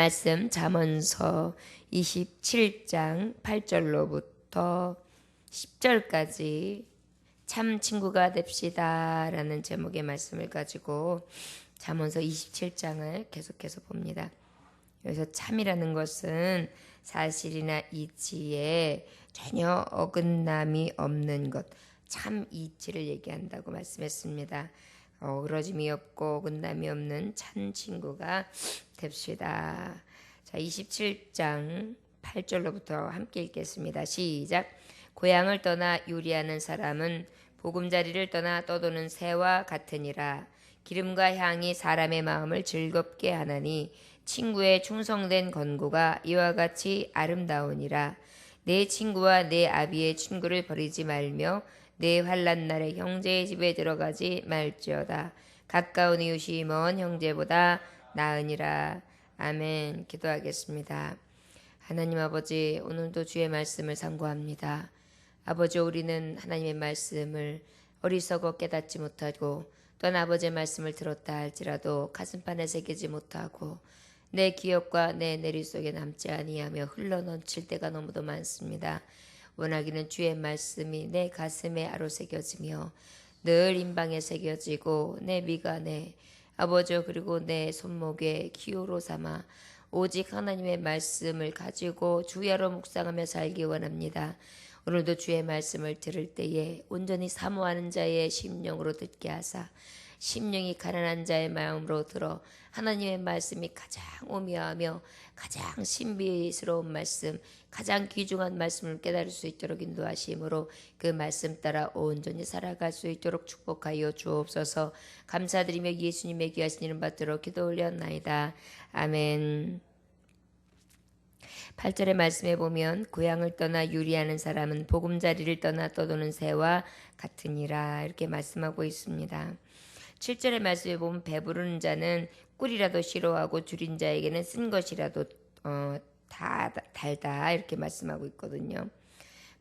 말씀 잠언서 27장 8절로부터 10절까지 참 친구가 됩시다 라는 제목의 말씀을 가지고 잠언서 27장을 계속해서 봅니다. 여기서 참이라는 것은 사실이나 이치에 전혀 어긋남이 없는 것, 참 이치를 얘기한다고 말씀했습니다. 어그러짐이 없고 어긋남이 없는 참 친구가 됩시다. 자, 27장 8절로부터 함께 읽겠습니다. 시작. 고향을 떠나 유리하는 사람은 보금자리를 떠나 떠도는 새와 같으니라. 기름과 향이 사람의 마음을 즐겁게 하나니 친구의 충성된 권고가 이와 같이 아름다우니라. 내 친구와 내 아비의 친구를 버리지 말며 내 환난 날에 형제의 집에 들어가지 말지어다. 가까운 이웃이 먼 형제보다 나으니라. 아멘. 기도하겠습니다. 하나님 아버지, 오늘도 주의 말씀을 상고합니다. 아버지, 우리는 하나님의 말씀을 어리석어 깨닫지 못하고 또한 아버지의 말씀을 들었다 할지라도 가슴판에 새기지 못하고 내 기억과 내 내리 속에 남지 아니하며 흘러넘칠 때가 너무도 많습니다. 원하기는 주의 말씀이 내 가슴에 아로새겨지며 늘 임방에 새겨지고 내 미간에 아버지 그리고 내 손목에 기호로 삼아 오직 하나님의 말씀을 가지고 주야로 묵상하며 살기 원합니다. 오늘도 주의 말씀을 들을 때에 온전히 사모하는 자의 심령으로 듣게 하사 심령이 가난한 자의 마음으로 들어 하나님의 말씀이 가장 오묘하며 가장 신비스러운 말씀, 가장 귀중한 말씀을 깨달을 수 있도록 인도하심으로 그 말씀 따라 온전히 살아갈 수 있도록 축복하여 주옵소서. 감사드리며 예수님의 귀하신 이름 받들어 기도 올렸나이다. 아멘. 8절의 말씀에 보면 고향을 떠나 유리하는 사람은 보금자리를 떠나 떠도는 새와 같으니라 이렇게 말씀하고 있습니다. 7절의 말씀에 보면 배부르는 자는 꿀이라도 싫어하고 줄인 자에게는 쓴 것이라도 다 달다 이렇게 말씀하고 있거든요.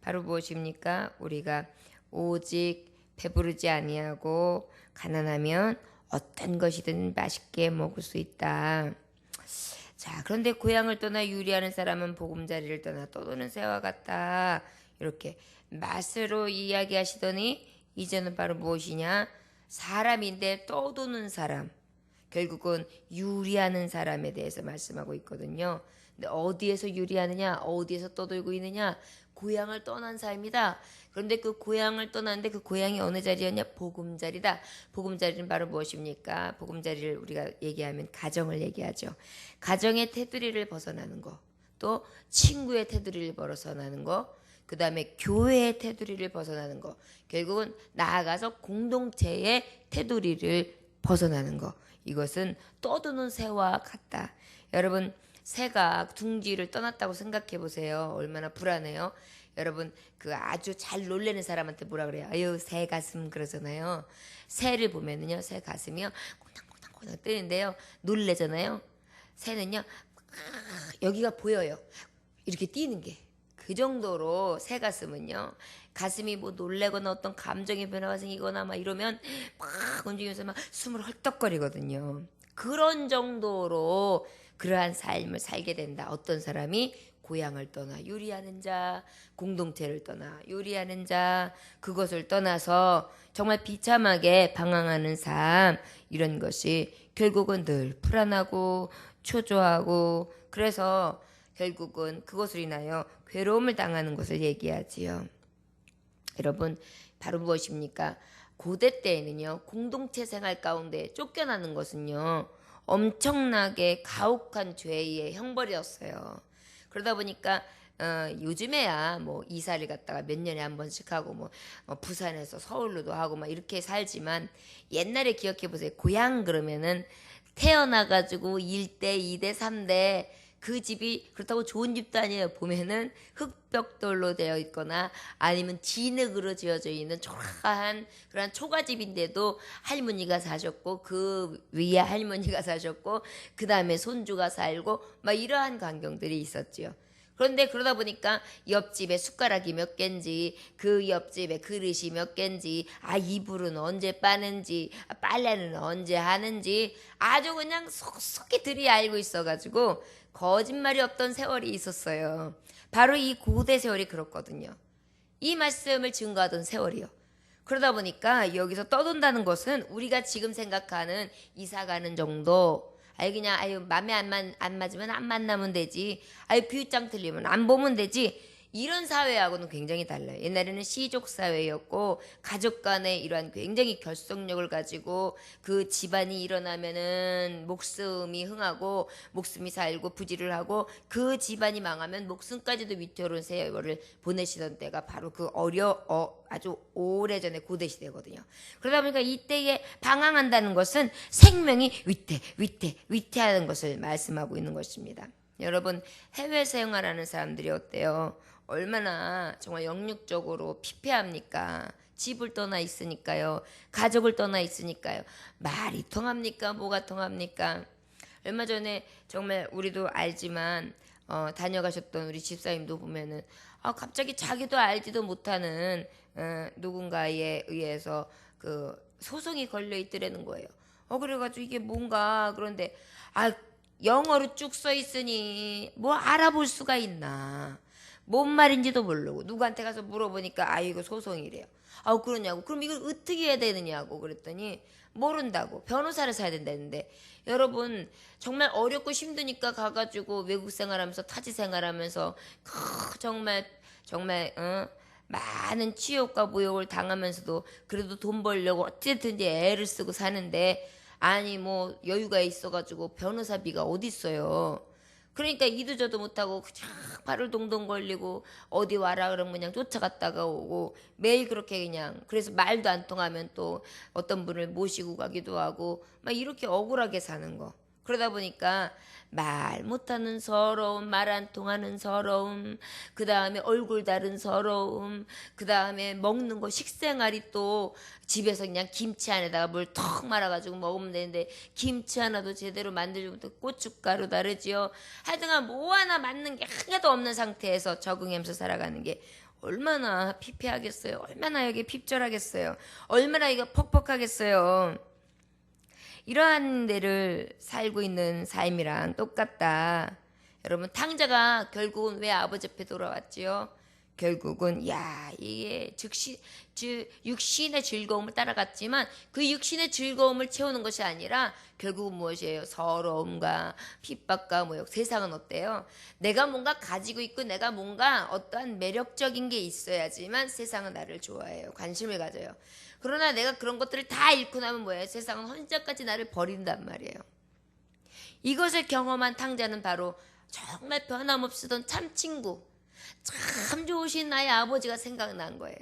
바로 무엇입니까? 우리가 오직 배부르지 아니하고 가난하면 어떤 것이든 맛있게 먹을 수 있다. 자, 그런데 고향을 떠나 유리하는 사람은 보금자리를 떠나 떠도는 새와 같다. 이렇게 맛으로 이야기하시더니 이제는 바로 무엇이냐? 사람인데 떠도는 사람. 결국은 유리하는 사람에 대해서 말씀하고 있거든요. 근데 어디에서 유리하느냐? 어디에서 떠돌고 있느냐? 고향을 떠난 사람이다. 그런데 그 고향을 떠났는데 그 고향이 어느 자리였냐? 보금자리다. 보금자리는 바로 무엇입니까? 보금자리를 우리가 얘기하면 가정을 얘기하죠. 가정의 테두리를 벗어나는 거, 또 친구의 테두리를 벗어나는 거, 그 다음에 교회의 테두리를 벗어나는 거, 결국은 나아가서 공동체의 테두리를 벗어나는 거. 이것은 떠도는 새와 같다. 여러분, 새가 둥지를 떠났다고 생각해 보세요. 얼마나 불안해요. 여러분, 그 아주 잘 놀래는 사람한테 뭐라 그래요? 아유, 새 가슴 그러잖아요. 새를 보면은요, 새 가슴이요, 콩닥콩닥콩닥 뜨는데요, 놀래잖아요. 새는요, 여기가 보여요. 이렇게 뛰는 게. 그 정도로 새 가슴은요, 가슴이 뭐 놀래거나 어떤 감정의 변화가 생기거나 막 이러면 막 움직이면서 막 숨을 헐떡거리거든요. 그런 정도로 그러한 삶을 살게 된다. 어떤 사람이 고향을 떠나 유리하는 자, 공동체를 떠나 유리하는 자, 그것을 떠나서 정말 비참하게 방황하는 삶, 이런 것이 결국은 늘 불안하고 초조하고, 그래서 결국은 그것을 인하여 괴로움을 당하는 것을 얘기하지요. 여러분, 바로 무엇입니까? 고대 때에는요, 공동체 생활 가운데 쫓겨나는 것은요, 엄청나게 가혹한 죄의 형벌이었어요. 그러다 보니까 요즘에야 뭐 이사를 갔다가 몇 년에 한 번씩 하고 뭐 부산에서 서울로도 하고 막 이렇게 살지만, 옛날에 기억해 보세요. 고향 그러면은 태어나가지고 1대, 2대, 3대 그 집이 그렇다고 좋은 집도 아니에요. 보면은 흙벽돌로 되어 있거나 아니면 진흙으로 지어져 있는 초라한 그런 초가집인데도 할머니가 사셨고 그 위에 할머니가 사셨고 그 다음에 손주가 살고 막 이러한 광경들이 있었지요. 그런데 그러다 보니까 옆집에 숟가락이 몇 개인지, 그 옆집에 그릇이 몇 개인지, 이불은 언제 빠는지, 빨래는 언제 하는지 아주 그냥 속속히 들이 알고 있어가지고 거짓말이 없던 세월이 있었어요. 바로 이 고대 세월이 그렇거든요. 이 말씀을 증거하던 세월이요. 그러다 보니까 여기서 떠돈다는 것은 우리가 지금 생각하는 이사 가는 정도, 그냥 맘에 안 맞으면 안 만나면 되지, 비웃장 틀리면 안 보면 되지, 이런 사회하고는 굉장히 달라요. 옛날에는 시족 사회였고 가족 간의 이러한 굉장히 결속력을 가지고 그 집안이 일어나면은 목숨이 흥하고 목숨이 살고 부지를 하고 그 집안이 망하면 목숨까지도 위태로운 세월을 보내시던 때가 바로 그 아주 오래전에 고대 시대거든요. 그러다 보니까 이때에 방황한다는 것은 생명이 위태하는 것을 말씀하고 있는 것입니다. 여러분, 해외 생활하는 사람들이 어때요? 얼마나 정말 영육적으로 피폐합니까? 집을 떠나 있으니까요. 가족을 떠나 있으니까요. 말이 통합니까? 뭐가 통합니까? 얼마 전에 정말 우리도 알지만 다녀가셨던 우리 집사님도 보면은 갑자기 자기도 알지도 못하는 누군가에 의해서 그 소송이 걸려 있더라는 거예요. 그래가지고 이게 뭔가, 그런데 영어로 쭉 써 있으니 뭐 알아볼 수가 있나? 뭔 말인지도 모르고 누구한테 가서 물어보니까 이거 소송이래요. 그러냐고. 그럼 이걸 어떻게 해야 되느냐고 그랬더니 모른다고. 변호사를 사야 된다는데, 여러분 정말 어렵고 힘드니까 가가지고 외국 생활하면서 타지 생활하면서 정말 많은 치욕과 모욕을 당하면서도 그래도 돈 벌려고 어쨌든지 애를 쓰고 사는데, 뭐 여유가 있어가지고 변호사비가 어디 있어요. 그러니까 이도 저도 못하고 그냥 발을 동동 걸리고 어디 와라 그러면 그냥 쫓아갔다가 오고, 매일 그렇게 그냥, 그래서 말도 안 통하면 또 어떤 분을 모시고 가기도 하고 막 이렇게 억울하게 사는 거. 그러다 보니까 말 못하는 서러움, 말 안 통하는 서러움, 그 다음에 얼굴 다른 서러움, 그 다음에 먹는 거, 식생활이 또 집에서 그냥 김치 안에다가 물 턱 말아가지고 먹으면 되는데 김치 하나도 제대로 만들지 못하고 고춧가루 다르지요. 하여튼간 뭐 하나 맞는 게 하나도 없는 상태에서 적응하면서 살아가는 게 얼마나 피폐하겠어요. 얼마나 여기 핍절하겠어요. 얼마나 이거 퍽퍽하겠어요. 이러한 데를 살고 있는 삶이랑 똑같다. 여러분, 탕자가 결국은 왜 아버지 앞에 돌아왔지요? 결국은 이게 육신의 즐거움을 따라갔지만 그 육신의 즐거움을 채우는 것이 아니라 결국은 무엇이에요? 서러움과 핍박과 모욕. 세상은 어때요? 내가 뭔가 가지고 있고 내가 뭔가 어떠한 매력적인 게 있어야지만 세상은 나를 좋아해요. 관심을 가져요. 그러나 내가 그런 것들을 다 잃고 나면 뭐예요? 세상은 혼자까지 나를 버린단 말이에요. 이것을 경험한 탕자는 바로 정말 변함없으던 참 친구, 참 좋으신 나의 아버지가 생각난 거예요.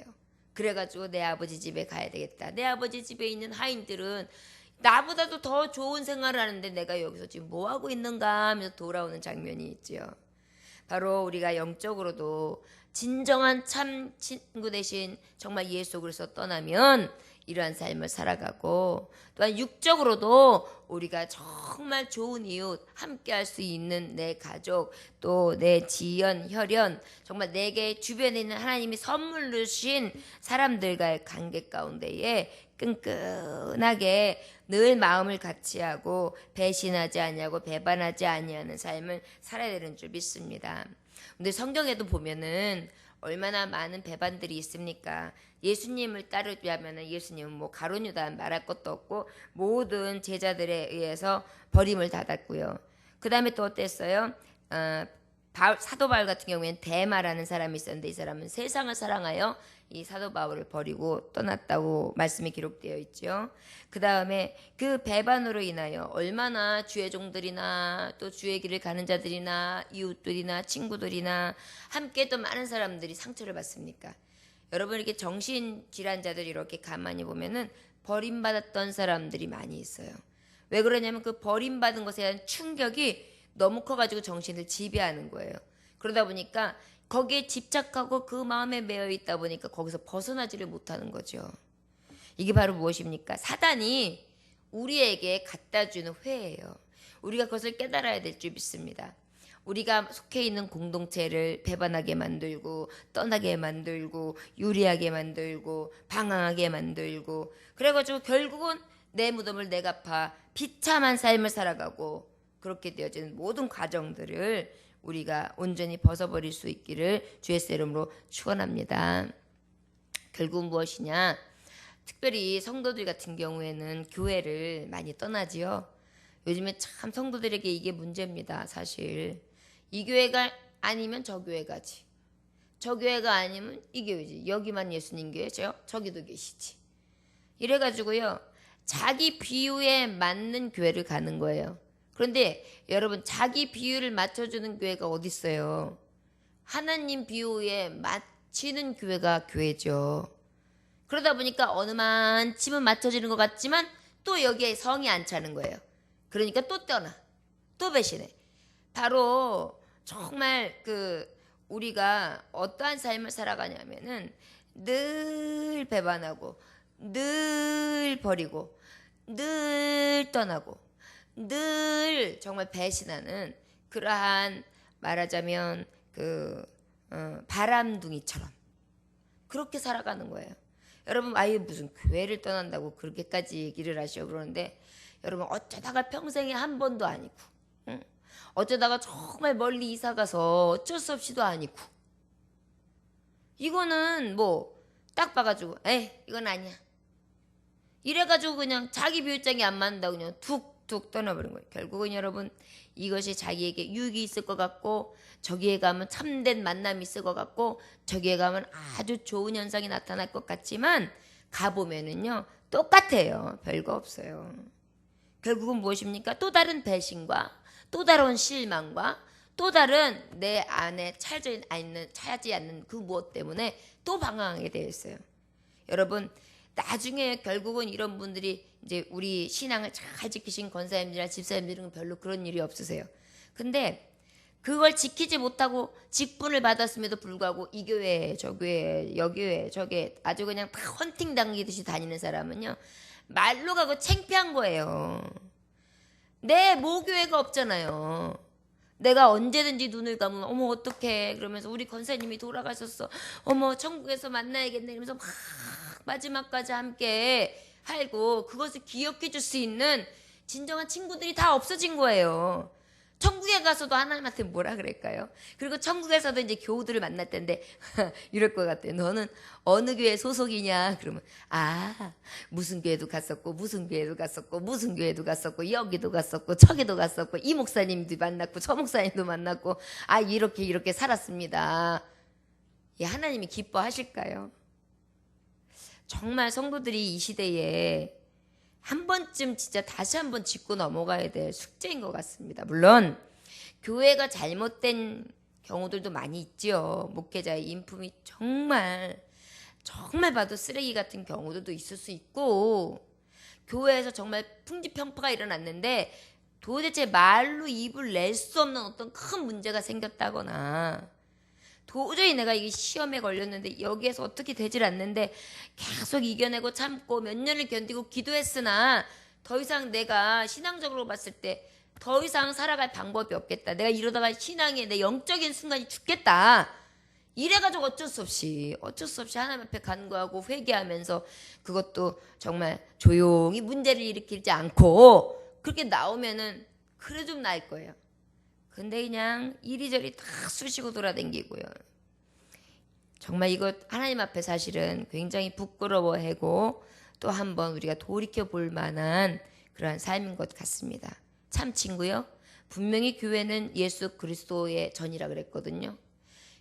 그래가지고 내 아버지 집에 가야 되겠다. 내 아버지 집에 있는 하인들은 나보다도 더 좋은 생활을 하는데 내가 여기서 지금 뭐 하고 있는가 하면서 돌아오는 장면이 있지요. 바로 우리가 영적으로도 진정한 참 친구 대신 정말 예수 그리스도 떠나면 이러한 삶을 살아가고, 또한 육적으로도 우리가 정말 좋은 이웃, 함께 할 수 있는 내 가족, 또 내 지연, 혈연, 정말 내게 주변에 있는 하나님이 선물로 주신 사람들과의 관계 가운데에 끈끈하게 늘 마음을 같이하고 배신하지 아니하고 배반하지 아니하는 삶을 살아야 되는 줄 믿습니다. 근데 성경에도 보면은 얼마나 많은 배반들이 있습니까? 예수님을 따르자면 예수님은 뭐 가룟유다 말할 것도 없고 모든 제자들에 의해서 버림을 받았고요. 그 다음에 또 어땠어요? 사도 바울 같은 경우에는 데마라는 사람이 있었는데 이 사람은 세상을 사랑하여 이 사도 바울을 버리고 떠났다고 말씀이 기록되어 있죠. 그 다음에 그 배반으로 인하여 얼마나 주의 종들이나 또 주의 길을 가는 자들이나 이웃들이나 친구들이나 함께 또 많은 사람들이 상처를 받습니까? 여러분, 이렇게 정신질환자들 이렇게 가만히 보면은 버림받았던 사람들이 많이 있어요. 왜 그러냐면 그 버림받은 것에 대한 충격이 너무 커가지고 정신을 지배하는 거예요. 그러다 보니까 거기에 집착하고 그 마음에 매여 있다 보니까 거기서 벗어나지를 못하는 거죠. 이게 바로 무엇입니까? 사단이 우리에게 갖다 주는 회예요. 우리가 그것을 깨달아야 될 줄 믿습니다. 우리가 속해 있는 공동체를 배반하게 만들고 떠나게 만들고 유리하게 만들고 방황하게 만들고 그래가지고 결국은 내 무덤을 내가 파 비참한 삶을 살아가고 그렇게 되어지는 모든 과정들을 우리가 온전히 벗어버릴 수 있기를 주의 이름으로 축원합니다. 결국은 무엇이냐? 특별히 성도들 같은 경우에는 교회를 많이 떠나지요. 요즘에 참 성도들에게 이게 문제입니다. 사실 이 교회가 아니면 저 교회 가지, 저 교회가 아니면 이 교회지, 여기만 예수님 교회죠, 저기도 계시지. 이래가지고요 자기 비유에 맞는 교회를 가는 거예요. 그런데 여러분 자기 비유를 맞춰주는 교회가 어디 있어요? 하나님 비유에 맞추는 교회가 교회죠. 그러다 보니까 어느만치면 맞춰지는 것 같지만 또 여기에 성이 안 차는 거예요. 그러니까 또 떠나, 또 배신해. 바로 정말 우리가 어떠한 삶을 살아가냐면은 늘 배반하고 늘 버리고 늘 떠나고 늘 정말 배신하는 그러한 말하자면 바람둥이처럼 그렇게 살아가는 거예요. 여러분 아예 무슨 교회를 떠난다고 그렇게까지 얘기를 하시오 그러는데 여러분 어쩌다가 평생에 한 번도 아니고 응? 어쩌다가 정말 멀리 이사가서 어쩔 수 없이도 아니고 이거는 뭐 딱 봐가지고 이건 아니야 이래가지고 그냥 자기 비율장이 안 맞는다고 그냥 툭툭 떠나버린 거예요. 결국은 여러분 이것이 자기에게 유익이 있을 것 같고 저기에 가면 참된 만남이 있을 것 같고 저기에 가면 아주 좋은 현상이 나타날 것 같지만 가보면은요 똑같아요. 별거 없어요. 결국은 무엇입니까? 또 다른 배신과 또 다른 실망과 또 다른 내 안에 차지 않는 그 무엇 때문에 또 방황하게 되어 있어요. 여러분 나중에 결국은 이런 분들이 이제 우리 신앙을 잘 지키신 권사님들이나 집사님들은 별로 그런 일이 없으세요. 근데 그걸 지키지 못하고 직분을 받았음에도 불구하고 이 교회 저 교회 여기 교회 저게 아주 그냥 다 헌팅 당기듯이 다니는 사람은요 말로 가고 창피한 거예요. 내 모교회가 없잖아요. 내가 언제든지 눈을 감으면 어머 어떡해 그러면서 우리 권사님이 돌아가셨어 어머 천국에서 만나야겠네 이러면서 막 마지막까지 함께 하고 그것을 기억해 줄 수 있는 진정한 친구들이 다 없어진 거예요. 천국에 가서도 하나님한테 뭐라 그럴까요? 그리고 천국에서도 이제 교우들을 만날 텐데 이럴 것 같아요. 너는 어느 교회 소속이냐? 그러면 무슨 교회도 갔었고 무슨 교회도 갔었고 무슨 교회도 갔었고 여기도 갔었고 저기도 갔었고 이 목사님도 만났고 저 목사님도 만났고 이렇게 살았습니다. 하나님이 기뻐하실까요? 정말 성도들이 이 시대에 한 번쯤 진짜 다시 한번 짚고 넘어가야 될 숙제인 것 같습니다. 물론 교회가 잘못된 경우들도 많이 있지요. 목회자의 인품이 정말 봐도 쓰레기 같은 경우들도 있을 수 있고 교회에서 정말 풍지평파가 일어났는데 도대체 말로 입을 낼 수 없는 어떤 큰 문제가 생겼다거나 도저히 내가 이게 시험에 걸렸는데 여기에서 어떻게 되질 않는데 계속 이겨내고 참고 몇 년을 견디고 기도했으나 더 이상 내가 신앙적으로 봤을 때 더 이상 살아갈 방법이 없겠다. 내가 이러다가 신앙의 내 영적인 순간이 죽겠다. 이래가지고 어쩔 수 없이 하나님 앞에 간구하고 회개하면서 그것도 정말 조용히 문제를 일으키지 않고 그렇게 나오면은 그래 좀 나을 거예요. 근데 그냥 이리저리 다 쑤시고 돌아다니고요. 정말 이것 하나님 앞에 사실은 굉장히 부끄러워하고 또 한번 우리가 돌이켜 볼 만한 그러한 삶인 것 같습니다. 참 친구요. 분명히 교회는 예수 그리스도의 전이라 그랬거든요.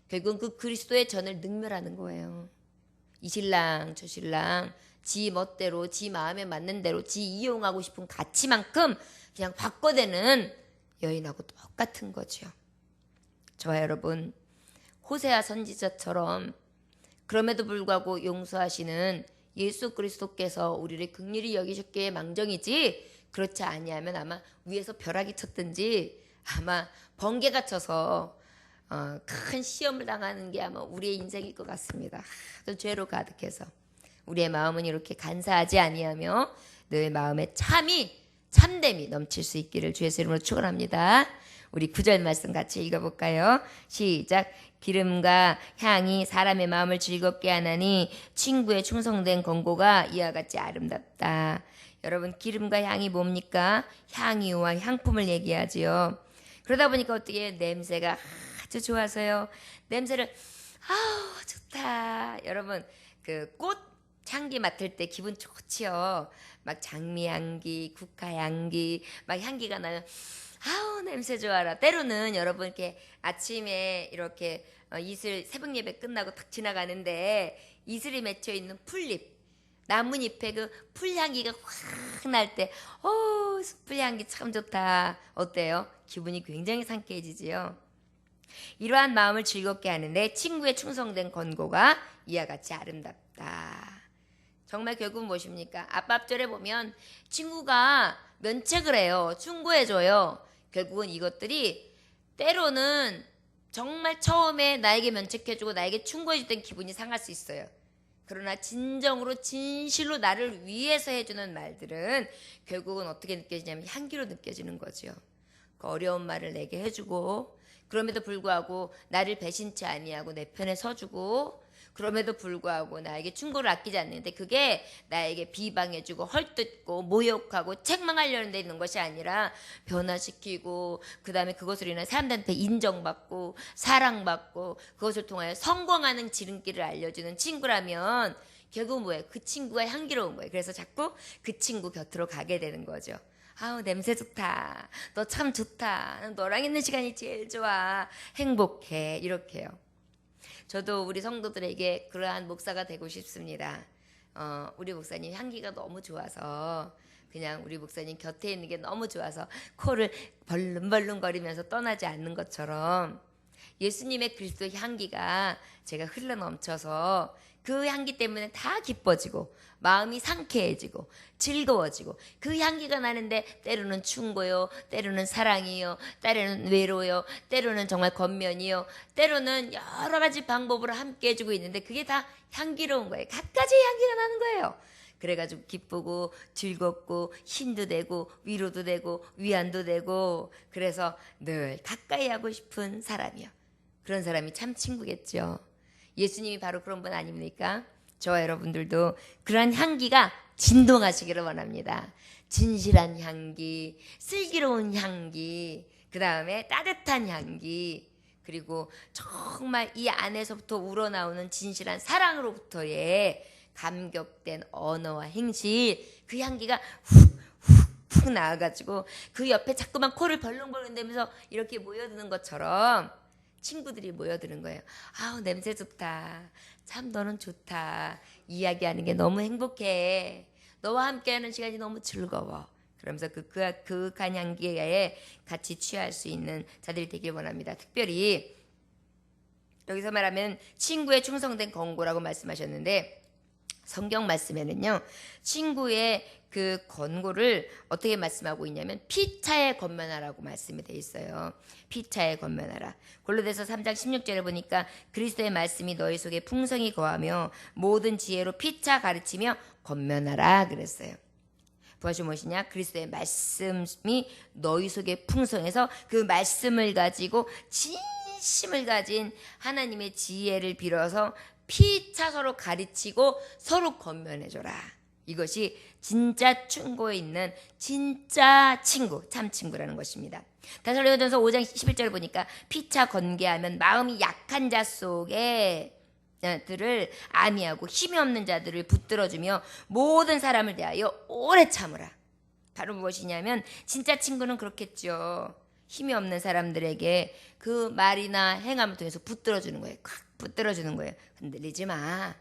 결국은 그 그리스도의 전을 능멸하는 거예요. 이 신랑 저 신랑 지 멋대로 지 마음에 맞는 대로 지 이용하고 싶은 가치만큼 그냥 바꿔대는 여인하고 똑같은 거죠. 저와 여러분 호세아 선지자처럼 그럼에도 불구하고 용서하시는 예수 그리스도께서 우리를 긍휼히 여기셨기에 망정이지 그렇지 아니하면 아마 위에서 벼락이 쳤든지 아마 번개가 쳐서 큰 시험을 당하는 게 아마 우리의 인생일 것 같습니다. 하도 죄로 가득해서 우리의 마음은 이렇게 간사하지 아니하며 늘 마음에 참됨이 넘칠 수 있기를 주의 이름으로 축원합니다. 우리 9절 말씀 같이 읽어볼까요? 시작. 기름과 향이 사람의 마음을 즐겁게 하나니 친구의 충성된 권고가 이와 같이 아름답다. 여러분, 기름과 향이 뭡니까? 향유와 향품을 얘기하지요. 그러다 보니까 어떻게 냄새가 아주 좋아서요. 냄새를 아우 좋다. 여러분, 그 꽃 향기 맡을 때 기분 좋지요. 막 장미 향기, 국화 향기, 막 향기가 나면 아우 냄새 좋아라. 때로는 여러분 이렇게 아침에 이렇게 이슬 새벽 예배 끝나고 탁 지나가는데 이슬이 맺혀 있는 풀잎, 나뭇잎에 그 풀향기가 확 날 때, 풀향기 참 좋다. 어때요? 기분이 굉장히 상쾌해지지요. 이러한 마음을 즐겁게 하는데 친구의 충성된 권고가 이와 같이 아름답다. 정말 결국은 무엇입니까? 아빠 앞절에 보면 친구가 면책을 해요. 충고해줘요. 결국은 이것들이 때로는 정말 처음에 나에게 면책해주고 나에게 충고해줄 땐 기분이 상할 수 있어요. 그러나 진정으로 진실로 나를 위해서 해주는 말들은 결국은 어떻게 느껴지냐면 향기로 느껴지는 거죠. 그 어려운 말을 내게 해주고 그럼에도 불구하고 나를 배신치 아니하고 내 편에 서주고 그럼에도 불구하고 나에게 충고를 아끼지 않는데 그게 나에게 비방해주고 헐뜯고 모욕하고 책망하려는 데 있는 것이 아니라 변화시키고 그 다음에 그것으로 인해 사람들한테 인정받고 사랑받고 그것을 통하여 성공하는 지름길을 알려주는 친구라면 결국 뭐예요? 그 친구가 향기로운 거예요. 그래서 자꾸 그 친구 곁으로 가게 되는 거죠. 아우 냄새 좋다. 너 참 좋다. 너랑 있는 시간이 제일 좋아. 행복해. 이렇게요. 저도 우리 성도들에게 그러한 목사가 되고 싶습니다. 우리 목사님 향기가 너무 좋아서 그냥 우리 목사님 곁에 있는 게 너무 좋아서 코를 벌름벌름거리면서 떠나지 않는 것처럼 예수님의 그리스도 향기가 제가 흘러넘쳐서 그 향기 때문에 다 기뻐지고 마음이 상쾌해지고 즐거워지고 그 향기가 나는데 때로는 충고요, 때로는 사랑이요, 때로는 외로요, 때로는 정말 겉면이요, 때로는 여러 가지 방법으로 함께 해주고 있는데 그게 다 향기로운 거예요. 갖가지의 향기가 나는 거예요. 그래가지고 기쁘고 즐겁고 힘도 되고 위로도 되고 위안도 되고 그래서 늘 가까이 하고 싶은 사람이요. 그런 사람이 참 친구겠죠. 예수님이 바로 그런 분 아닙니까? 저와 여러분들도 그러한 향기가 진동하시기를 원합니다. 진실한 향기, 슬기로운 향기, 그 다음에 따뜻한 향기, 그리고 정말 이 안에서부터 우러나오는 진실한 사랑으로부터의 감격된 언어와 행실, 그 향기가 훅훅훅 나와가지고 그 옆에 자꾸만 코를 벌렁벌렁 대면서 이렇게 모여드는 것처럼 친구들이 모여드는 거예요. 아우 냄새 좋다. 참 너는 좋다. 이야기하는 게 너무 행복해. 너와 함께하는 시간이 너무 즐거워. 그러면서 그윽한 향기에 같이 취할 수 있는 자들이 되길 원합니다. 특별히 여기서 말하면 친구의 충성된 권고라고 말씀하셨는데 성경 말씀에는요. 친구의 그 권고를 어떻게 말씀하고 있냐면 피차에 권면하라고 말씀이 돼 있어요. 피차에 권면하라. 골로새서 3장 16절에 보니까 그리스도의 말씀이 너희 속에 풍성히 거하며 모든 지혜로 피차 가르치며 권면하라 그랬어요. 무엇이 무엇이냐? 그리스도의 말씀이 너희 속에 풍성해서 그 말씀을 가지고 진심을 가진 하나님의 지혜를 빌어서 피차 서로 가르치고 서로 권면해줘라. 이것이 진짜 충고에 있는 진짜 친구, 참 친구라는 것입니다. 데살로니가전서 5장 11절 보니까 피차 권계하면 마음이 약한 자 속에 들을 안위하고 힘이 없는 자들을 붙들어주며 모든 사람을 대하여 오래 참으라. 바로 무엇이냐면 진짜 친구는 그렇겠죠. 힘이 없는 사람들에게 그 말이나 행함을 통해서 붙들어주는 거예요. 콱 붙들어주는 거예요. 흔들리지 마.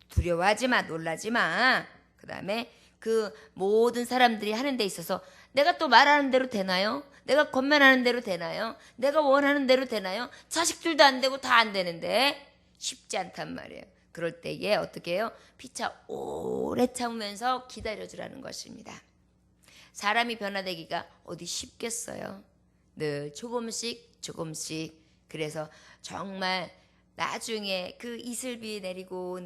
두려워하지 마. 놀라지 마. 그 다음에 그 모든 사람들이 하는 데 있어서 내가 또 말하는 대로 되나요? 내가 권면하는 대로 되나요? 내가 원하는 대로 되나요? 자식들도 안 되고 다 안 되는데 쉽지 않단 말이에요. 그럴 때에 어떻게 해요? 피차 오래 참으면서 기다려주라는 것입니다. 사람이 변화되기가 어디 쉽겠어요? 늘 조금씩 조금씩. 그래서 정말 나중에 그 이슬비 내리고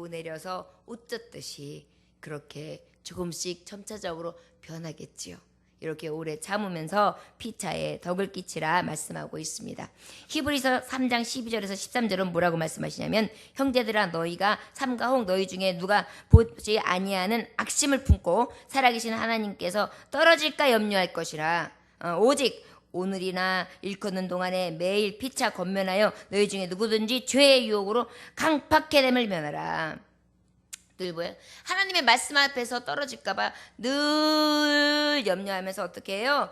내려서 옷 젖듯이 그렇게 조금씩 점차적으로 변하겠지요. 이렇게 오래 참으면서 피차에 덕을 끼치라 말씀하고 있습니다. 히브리서 3장 12절에서 13절은 뭐라고 말씀하시냐면 형제들아 너희가 삼가 혹 너희 중에 누가 보지 아니하는 악심을 품고 살아계신 하나님께서 떨어질까 염려할 것이라. 오직 오늘이나 일컫는 동안에 매일 피차 권면하여 너희 중에 누구든지 죄의 유혹으로 강팍해 됨을 면하라. 늘 뭐예요? 하나님의 말씀 앞에서 떨어질까봐 늘 염려하면서 어떻게 해요?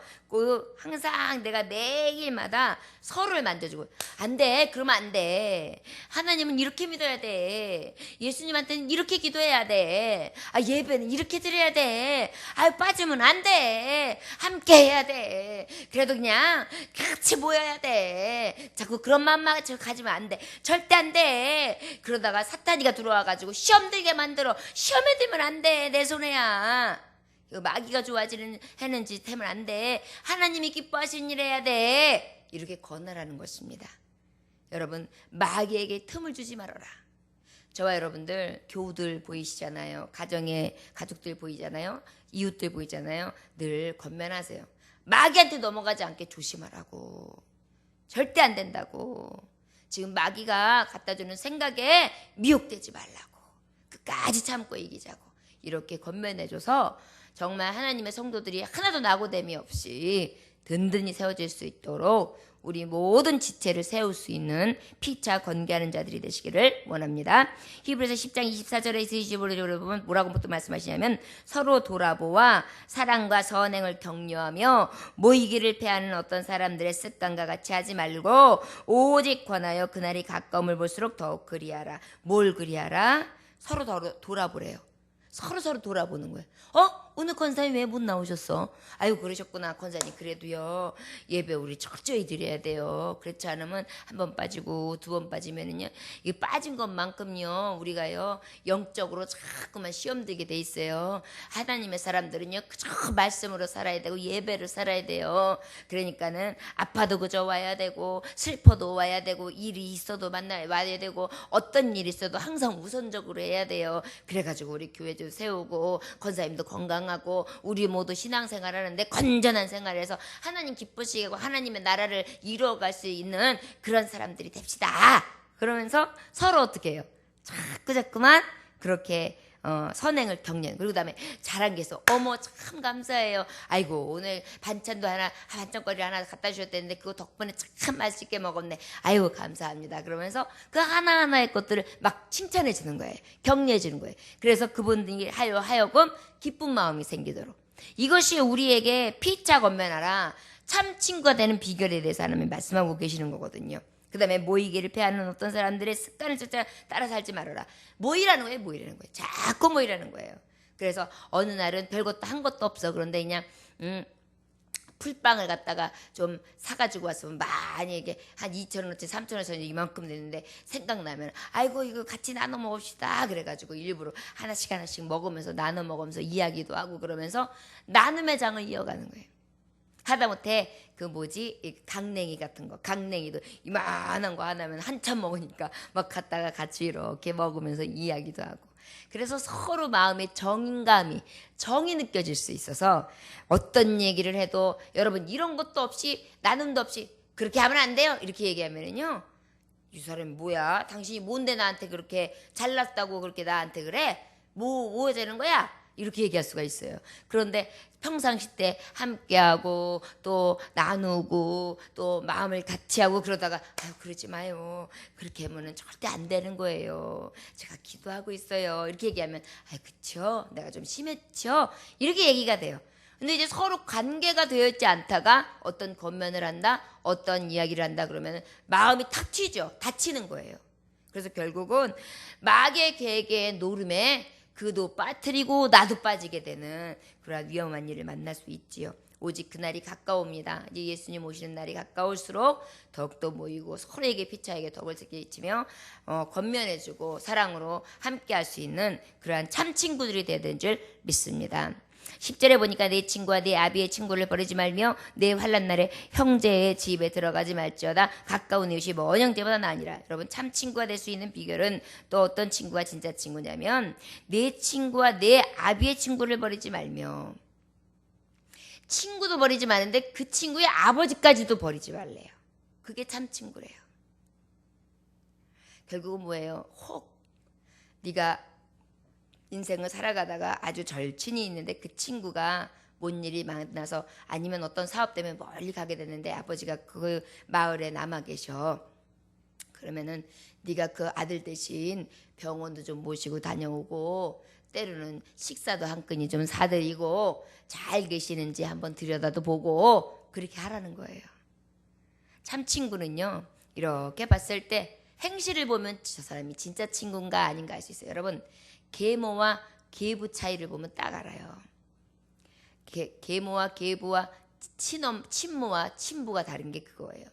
항상 내가 매일마다 서로를 만져주고 안 돼. 그러면 안 돼. 하나님은 이렇게 믿어야 돼. 예수님한테는 이렇게 기도해야 돼. 예배는 이렇게 드려야 돼. 빠지면 안 돼. 함께 해야 돼. 그래도 그냥 같이 모여야 돼. 자꾸 그런 마음만 가지면 안 돼. 절대 안 돼. 그러다가 사탄이가 들어와가지고 시험 들게 만들어. 시험에 들면 안 돼. 내 손해야. 마귀가 좋아지는 해는 짓 하면 안 돼. 하나님이 기뻐하시는 일 해야 돼. 이렇게 권하라는 것입니다. 여러분 마귀에게 틈을 주지 말아라. 저와 여러분들 교우들 보이시잖아요. 가족들 보이잖아요. 이웃들 보이잖아요. 늘 권면하세요. 마귀한테 넘어가지 않게 조심하라고. 절대 안 된다고. 지금 마귀가 갖다주는 생각에 미혹되지 말라고. 끝까지 참고 이기자고. 이렇게 권면해줘서 정말 하나님의 성도들이 하나도 낙오됨이 없이 든든히 세워질 수 있도록 우리 모든 지체를 세울 수 있는 피차 건개하는 자들이 되시기를 원합니다. 히브리서 10장 24절에서 25절에 보면 뭐라고 또 말씀하시냐면 서로 돌아보아 사랑과 선행을 격려하며 모이기를 패하는 어떤 사람들의 습관과 같이 하지 말고 오직 권하여 그날이 가까움을 볼수록 더욱 그리하라. 뭘 그리하라? 서로 돌아보래요. 서로 돌아보는 거예요. 오늘 권사님 왜 못 나오셨어? 아유 그러셨구나. 권사님 그래도요 예배 우리 철저히 드려야 돼요. 그렇지 않으면 한 번 빠지고 두 번 빠지면은요 이 빠진 것만큼요 우리가요 영적으로 자꾸만 시험 들게 돼 있어요. 하나님의 사람들은요 그저 말씀으로 살아야 되고 예배를 살아야 돼요. 그러니까는 아파도 그저 와야 되고 슬퍼도 와야 되고 일이 있어도 와야 되고 어떤 일이 있어도 항상 우선적으로 해야 돼요. 그래가지고 우리 교회 좀 세우고 권사님도 건강하고 우리 모두 신앙생활 하는데 건전한 생활에서 하나님 기쁘시게 하고 하나님의 나라를 이루어갈 수 있는 그런 사람들이 됩시다. 그러면서 서로 어떻게 해요? 자꾸만 그렇게 선행을 격려해. 그리고 그다음에 잘한 게 있어. 어머 참 감사해요. 아이고 오늘 반찬거리 하나 갖다 주셨다는데 그거 덕분에 참 맛있게 먹었네. 아이고 감사합니다. 그러면서 그 하나하나의 것들을 막 칭찬해 주는 거예요. 격려해 주는 거예요. 그래서 그분들이 하여금 기쁜 마음이 생기도록. 이것이 우리에게 피차 건면하라. 참 친구가 되는 비결에 대해서 하나님 말씀하고 계시는 거거든요. 그 다음에 모이기를 패하는 어떤 사람들의 습관을 따라 살지 말아라. 모이라는 거예요. 자꾸 모이라는 거예요. 그래서 어느 날은 별것도 한 것도 없어. 그런데 그냥 풀빵을 갖다가 좀 사가지고 왔으면 많이 이게 한 2,000원어치 3,000원어치 이만큼 되는데 생각나면 아이고 이거 같이 나눠 먹읍시다. 그래가지고 일부러 하나씩 먹으면서 나눠 먹으면서 이야기도 하고 그러면서 나눔의 장을 이어가는 거예요. 하다못해 이 강냉이 같은 거, 강냉이도 이만한 거 하나면 한참 먹으니까 막 갖다가 같이 이렇게 먹으면서 이야기도 하고. 그래서 서로 마음의 정이 느껴질 수 있어서 어떤 얘기를 해도 여러분 이런 것도 없이 나눔도 없이 그렇게 하면 안 돼요. 이렇게 얘기하면은요. 이 사람이 뭐야? 당신이 뭔데 나한테 그렇게 잘났다고 그렇게 나한테 그래? 뭐 되는 거야? 이렇게 얘기할 수가 있어요. 그런데 평상시 때 함께하고 또 나누고 또 마음을 같이 하고 그러다가 아유 그러지 마요. 그렇게 하면은 절대 안 되는 거예요. 제가 기도하고 있어요. 이렇게 얘기하면 아유 그쵸? 내가 좀 심했죠? 이렇게 얘기가 돼요. 근데 이제 서로 관계가 되어 있지 않다가 어떤 권면을 한다, 어떤 이야기를 한다 그러면 마음이 탁 튀죠. 다치는 거예요. 그래서 결국은 마귀의 계획의 노름에 그도 빠뜨리고 나도 빠지게 되는 그런 위험한 일을 만날 수 있지요. 오직 그날이 가까웁니다. 이제 예수님 오시는 날이 가까울수록 더욱더 모이고 서로에게 피차에게 덕을 끼치며 권면해주고 사랑으로 함께할 수 있는 그러한 참 친구들이 되는 줄 믿습니다. 10절에 보니까 내 친구와 내 아비의 친구를 버리지 말며 내 환난 날에 형제의 집에 들어가지 말지어다. 가까운 이웃이 먼 형제보다 나으니라. 여러분 참 친구가 될 수 있는 비결은 또 어떤 친구가 진짜 친구냐면 내 친구와 내 아비의 친구를 버리지 말며 친구도 버리지 마는데 그 친구의 아버지까지도 버리지 말래요. 그게 참 친구래요. 결국은 뭐예요? 혹 네가 인생을 살아가다가 아주 절친이 있는데 그 친구가 뭔 일이 만나서 아니면 어떤 사업 때문에 멀리 가게 됐는데 아버지가 그 마을에 남아 계셔. 그러면은 네가 그 아들 대신 병원도 좀 모시고 다녀오고 때로는 식사도 한 끼니 좀 사드리고 잘 계시는지 한번 들여다도 보고 그렇게 하라는 거예요. 참 친구는요, 이렇게 봤을 때 행실을 보면 저 사람이 진짜 친구인가 아닌가 알 수 있어요. 여러분, 계모와 계부 차이를 보면 딱 알아요. 계모와 계부와 친모와 친부가 다른 게 그거예요.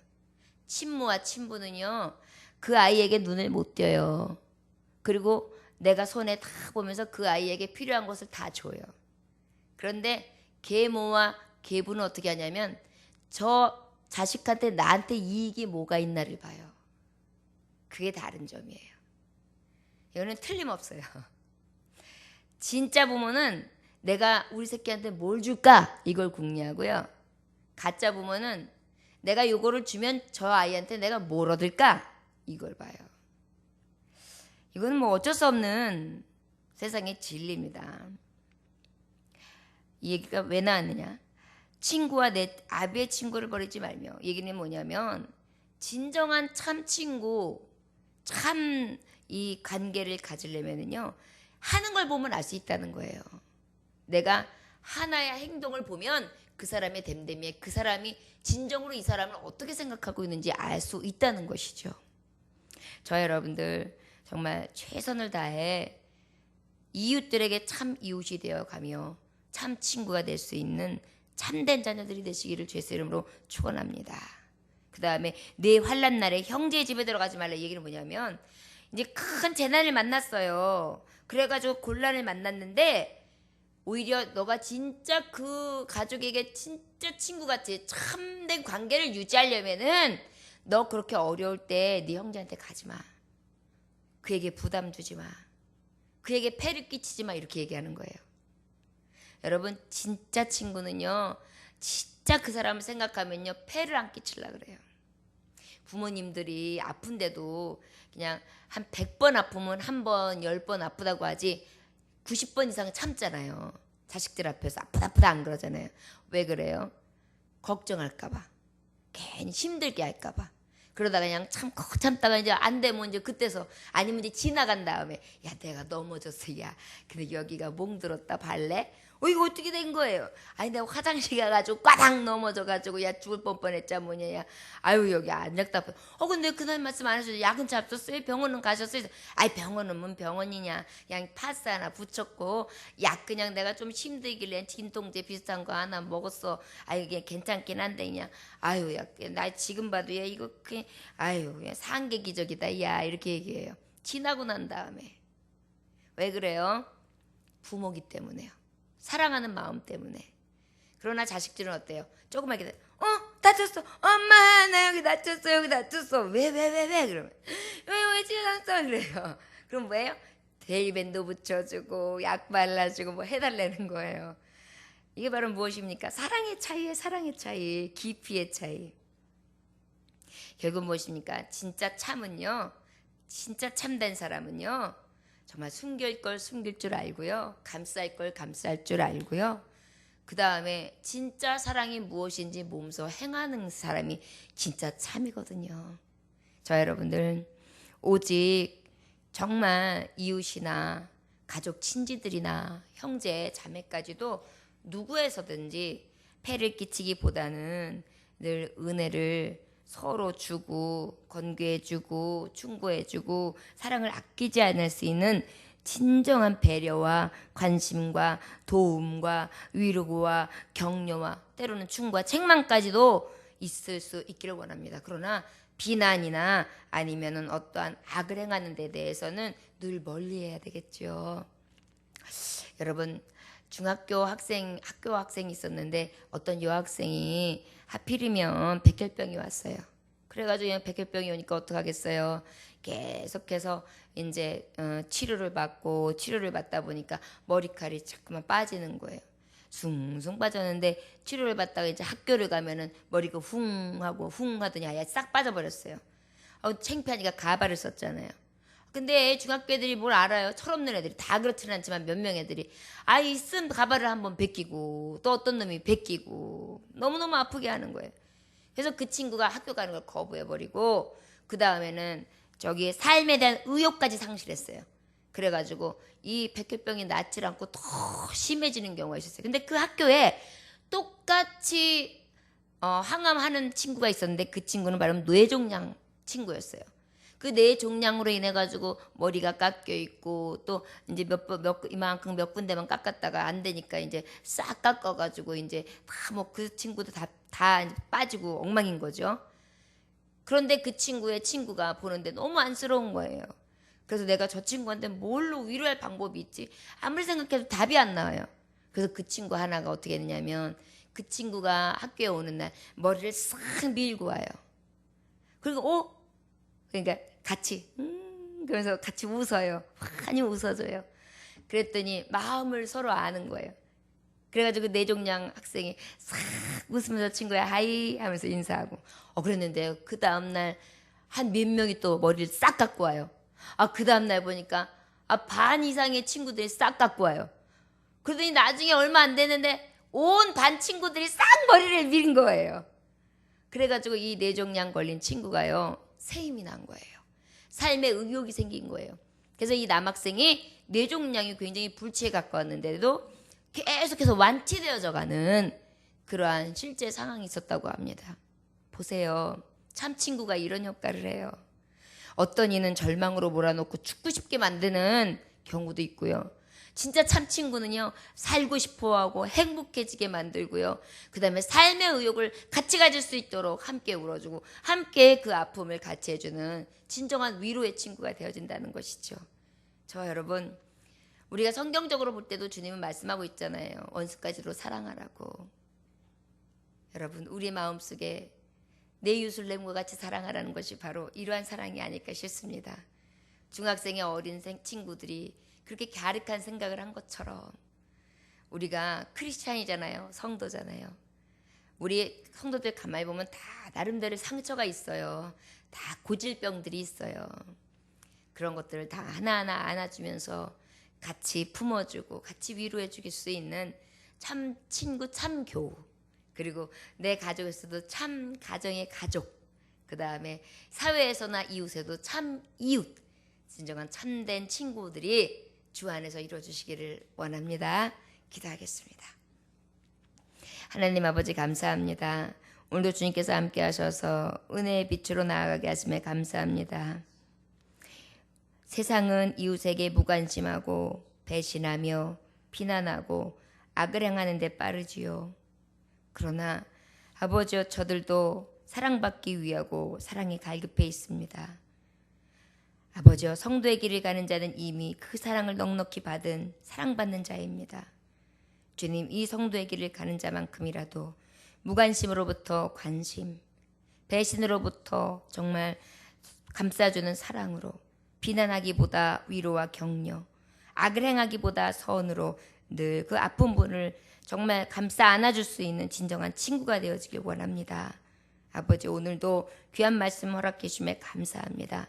친모와 친부는요, 그 아이에게 눈을 못 띄어요. 그리고 내가 손에 다 보면서 그 아이에게 필요한 것을 다 줘요. 그런데 계모와 계부는 어떻게 하냐면 저 자식한테 나한테 이익이 뭐가 있나를 봐요. 그게 다른 점이에요. 이거는 틀림없어요. 진짜 부모는 내가 우리 새끼한테 뭘 줄까? 이걸 궁리하고요. 가짜 부모는 내가 요거를 주면 저 아이한테 내가 뭘 얻을까? 이걸 봐요. 이거는 뭐 어쩔 수 없는 세상의 진리입니다. 이 얘기가 왜 나왔느냐? 친구와 내 아비의 친구를 버리지 말며. 얘기는 뭐냐면 진정한 참 친구, 참 이 관계를 가지려면은요, 하는 걸 보면 알 수 있다는 거예요. 내가 하나의 행동을 보면 그 사람의 됨됨이에 그 사람이 진정으로 이 사람을 어떻게 생각하고 있는지 알 수 있다는 것이죠. 저 여러분들 정말 최선을 다해 이웃들에게 참 이웃이 되어가며 참 친구가 될 수 있는 참된 자녀들이 되시기를 주의 이름으로 축원합니다. 그 다음에 내 환난 날에 형제의 집에 들어가지 말라. 얘기는 뭐냐면 이제 큰 재난을 만났어요. 그래가지고 곤란을 만났는데 오히려 너가 진짜 그 가족에게 진짜 친구같이 참된 관계를 유지하려면은 너 그렇게 어려울 때 네 형제한테 가지 마. 그에게 부담 주지 마. 그에게 폐를 끼치지 마. 이렇게 얘기하는 거예요. 여러분, 진짜 친구는요, 진짜 그 사람을 생각하면요, 폐를 안 끼치려고 그래요. 부모님들이 아픈데도 그냥 한 100번 아프면 한 번, 10번 아프다고 하지 90번 이상은 참잖아요. 자식들 앞에서 아프다 안 그러잖아요. 왜 그래요? 걱정할까봐. 괜히 힘들게 할까봐. 그러다가 그냥 참다가 이제 안 되면 이제 그때서 아니면 이제 지나간 다음에 야 내가 넘어졌어 야 근데 여기가 몽들었다 발래? 이거 어떻게 된 거예요? 아니 내가 화장실 가가지고 꽈당 넘어져가지고 야 죽을 뻔뻔했자 뭐냐 야 아유 여기 안 답답해. 근데 그날 말씀 안 하셔서 약은 잡혔어요? 병원은 가셨어요? 아이 병원은 뭔 병원이냐 그냥 파스 하나 붙였고 약 그냥 내가 좀 힘들길래 진통제 비슷한 거 하나 먹었어. 아유 이게 괜찮긴 한데 그냥 아유 야 나 지금 봐도 야 이거 그냥 아유 그냥 상계 기적이다 야 이렇게 얘기해요. 지나고 난 다음에 왜 그래요? 부모기 때문에요. 사랑하는 마음 때문에. 그러나 자식들은 어때요? 조금만 기다려. 다쳤어. 엄마 나 여기 다쳤어. 왜 그러면 왜 찔렀어 그래요. 그럼 뭐예요? 데이밴드 붙여주고 약 발라주고 뭐 해달라는 거예요. 이게 바로 무엇입니까? 사랑의 차이, 깊이의 차이. 결국 무엇입니까? 진짜 참은요, 진짜 참된 사람은요, 정말 숨길 걸 숨길 줄 알고요, 감쌀 걸 감쌀 줄 알고요, 그 다음에 진짜 사랑이 무엇인지 몸소 행하는 사람이 진짜 참이거든요. 저 여러분들 오직 정말 이웃이나 가족 친지들이나 형제 자매까지도 누구에서든지 폐를 끼치기보다는 늘 은혜를 서로 주고 건교해주고 충고해주고 사랑을 아끼지 않을 수 있는 진정한 배려와 관심과 도움과 위로와 격려와 때로는 충고와 책망까지도 있을 수 있기를 원합니다. 그러나 비난이나 아니면은 어떠한 악을 행하는 데 대해서는 늘 멀리해야 되겠죠. 여러분 중학교 학교 학생이 있었는데 어떤 여학생이 하필이면 백혈병이 왔어요. 그래가지고 백혈병이 오니까 어떡하겠어요. 계속해서 이제 치료를 받다 보니까 머리카락이 자꾸만 빠지는 거예요. 숭숭 빠졌는데 치료를 받다가 이제 학교를 가면은 머리가 훙 하고 훙 하더니 아예 싹 빠져버렸어요. 창피하니까 가발을 썼잖아요. 근데 중학교 애들이 뭘 알아요? 철없는 애들이 다 그렇지는 않지만 몇 명 애들이 아이 쓴 가발을 한번 베끼고 또 어떤 놈이 베끼고 너무너무 아프게 하는 거예요. 그래서 그 친구가 학교 가는 걸 거부해버리고 그 다음에는 저기 삶에 대한 의욕까지 상실했어요. 그래가지고 이 백혈병이 낫질 않고 더 심해지는 경우가 있었어요. 근데 그 학교에 똑같이 항암하는 친구가 있었는데 그 친구는 바로 뇌종양 친구였어요. 그 뇌종양으로 인해 가지고 머리가 깎여 있고 또 이제 이만큼 몇 군데만 깎았다가 안 되니까 이제 싹 깎아 가지고 이제 다 뭐 그 친구도 다 빠지고 엉망인 거죠. 그런데 그 친구의 친구가 보는데 너무 안쓰러운 거예요. 그래서 내가 저 친구한테 뭘로 위로할 방법이 있지? 아무리 생각해도 답이 안 나와요. 그래서 그 친구 하나가 어떻게 했냐면 그 친구가 학교에 오는 날 머리를 싹 밀고 와요. 그리고 그러니까 같이 그러면서 같이 웃어요. 많이 웃어줘요. 그랬더니 마음을 서로 아는 거예요. 그래가지고 뇌종양 학생이 싹 웃으면서 친구야 하이 하면서 인사하고 그랬는데 그 다음날 한 몇 명이 또 머리를 싹 깎고 와요. 그 다음날 보니까 반 이상의 친구들이 싹 깎고 와요. 그러더니 나중에 얼마 안 되는데 온 반 친구들이 싹 머리를 밀은 거예요. 그래가지고 이 뇌종양 걸린 친구가요 새 힘이 난 거예요. 삶에 의욕이 생긴 거예요. 그래서 이 남학생이 뇌종양이 굉장히 불치에 가까웠는데도 계속해서 완치되어져 가는 그러한 실제 상황이 있었다고 합니다. 보세요. 참 친구가 이런 역할을 해요. 어떤 이는 절망으로 몰아넣고 죽고 싶게 만드는 경우도 있고요. 진짜 참 친구는요 살고 싶어하고 행복해지게 만들고요. 그 다음에 삶의 의욕을 같이 가질 수 있도록 함께 울어주고 함께 그 아픔을 같이 해주는 진정한 위로의 친구가 되어진다는 것이죠. 저와 여러분, 우리가 성경적으로 볼 때도 주님은 말씀하고 있잖아요. 원수까지도 사랑하라고. 여러분, 우리 마음속에 내 이웃을 내 몸과 같이 사랑하라는 것이 바로 이러한 사랑이 아닐까 싶습니다. 중학생의 어린 친구들이 그렇게 갸륵한 생각을 한 것처럼 우리가 크리스찬이잖아요. 성도잖아요. 우리 성도들 가만히 보면 다 나름대로 상처가 있어요. 다 고질병들이 있어요. 그런 것들을 다 하나하나 안아주면서 같이 품어주고 같이 위로해 줄 수 있는 참 친구, 참 교우, 그리고 내 가족에서도 참 가정의 가족, 그 다음에 사회에서나 이웃에도 참 이웃, 진정한 참된 친구들이 주 안에서 이루어주시기를 원합니다. 기도하겠습니다. 하나님 아버지 감사합니다. 오늘도 주님께서 함께 하셔서 은혜의 빛으로 나아가게 하심에 감사합니다. 세상은 이웃에게 무관심하고 배신하며 비난하고 악을 행하는 데 빠르지요. 그러나 아버지여 저들도 사랑받기 위하고 사랑이 갈급해 있습니다. 아버지여 성도의 길을 가는 자는 이미 그 사랑을 넉넉히 받은 사랑받는 자입니다. 주님, 이 성도의 길을 가는 자만큼이라도 무관심으로부터 관심, 배신으로부터 정말 감싸주는 사랑으로, 비난하기보다 위로와 격려, 악을 행하기보다 선으로 늘 그 아픈 분을 정말 감싸 안아줄 수 있는 진정한 친구가 되어지길 원합니다. 아버지, 오늘도 귀한 말씀 허락해 주심에 감사합니다.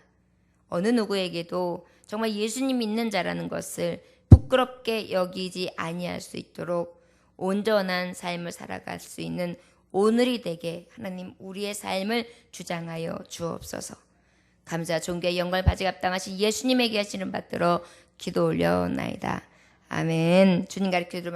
어느 누구에게도 정말 예수님 믿는 자라는 것을 부끄럽게 여기지 아니할 수 있도록 온전한 삶을 살아갈 수 있는 오늘이 되게 하나님 우리의 삶을 주장하여 주옵소서. 감사, 존귀, 영광, 바지가 합당하신 예수님에게 하시는 받들어 기도 올려나이다. 아멘. 주님 가르쳐 주도록